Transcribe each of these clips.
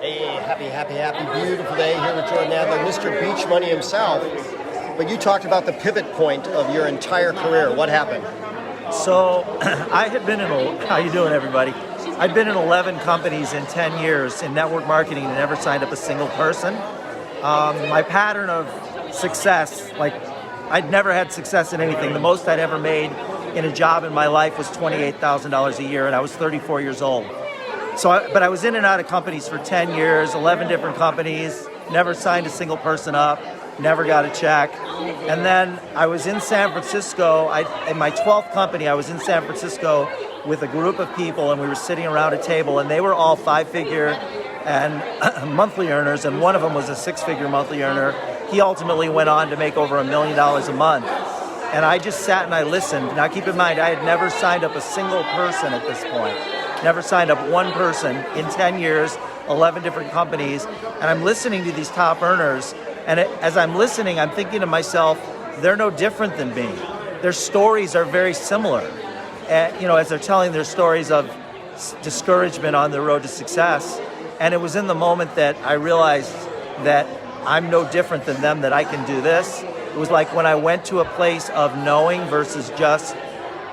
Hey, happy, beautiful day here with Jordan Adler, Mr. Beach Money himself. But you talked about the pivot point of your entire career. What happened? So I had been how you doing, everybody? I'd been in 11 companies in 10 years in network marketing and never signed up a single person. My pattern of success, like I'd never had success in anything. The most I'd ever made in a job in my life was $28,000 a year, and I was 34 years old. But I was in and out of companies for 10 years, 11 different companies, never signed a single person up, never got a check. And then I was in San Francisco, in my 12th company, I was in San Francisco with a group of people, and we were sitting around a table, and they were all five-figure and monthly earners, and one of them was a six-figure monthly earner. He ultimately went on to make over $1 million a month. And I just sat and I listened. Now keep in mind, I had never signed up a single person at this point. Never signed up one person in 10 years, 11 different companies. And I'm listening to these top earners. And as I'm listening, I'm thinking to myself, they're no different than me. Their stories are very similar. As they're telling their stories of discouragement on the road to success. And it was in the moment that I realized that I'm no different than them, that I can do this. It was like when I went to a place of knowing versus just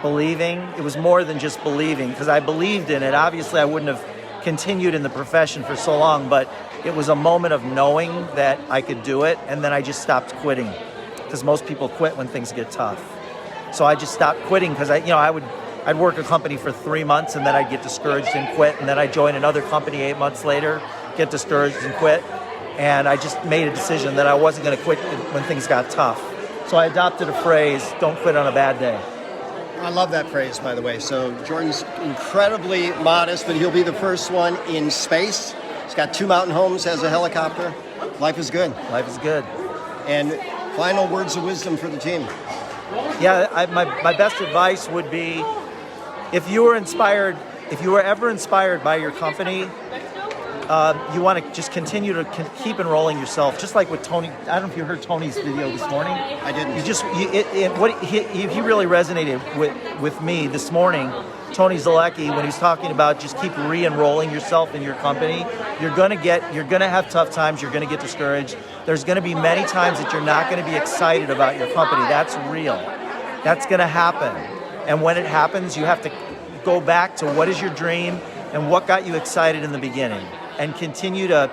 believing. It was more than just believing, because I believed in it. Obviously, I wouldn't have continued in the profession for so long, but it was a moment of knowing that I could do it, and then I just stopped quitting, because most people quit when things get tough. So I just stopped quitting, because I'd work a company for 3 months, and then I'd get discouraged and quit, and then I'd join another company 8 months later, get discouraged and quit. And I just made a decision that I wasn't going to quit when things got tough. So I adopted a phrase, don't quit on a bad day. I love that phrase, by the way. So Jordan's incredibly modest, but he'll be the first one in space. He's got 2 mountain homes, has a helicopter. Life is good. Life is good. And final words of wisdom for the team. Yeah, my best advice would be, if you were ever inspired by your company, you want to just continue to keep enrolling yourself, just like with Tony. I don't know if you heard Tony's video this morning. I didn't. He really resonated with me this morning. Tony Zalecki, when he's talking about just keep re-enrolling yourself in your company, you're gonna have tough times. You're gonna get discouraged. There's gonna be many times that you're not gonna be excited about your company. That's real. That's gonna happen. And when it happens, you have to go back to what is your dream and what got you excited in the beginning, and continue to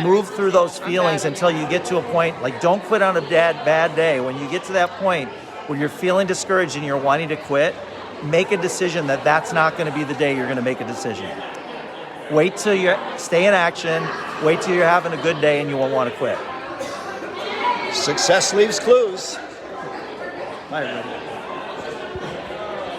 move through those feelings until you get to a point, like don't quit on a bad day. When you get to that point where you're feeling discouraged and you're wanting to quit, make a decision that that's not going to be the day you're going to make a decision. Wait till you stay in action, wait till you're having a good day and you won't want to quit. Success leaves clues. Bye, everybody.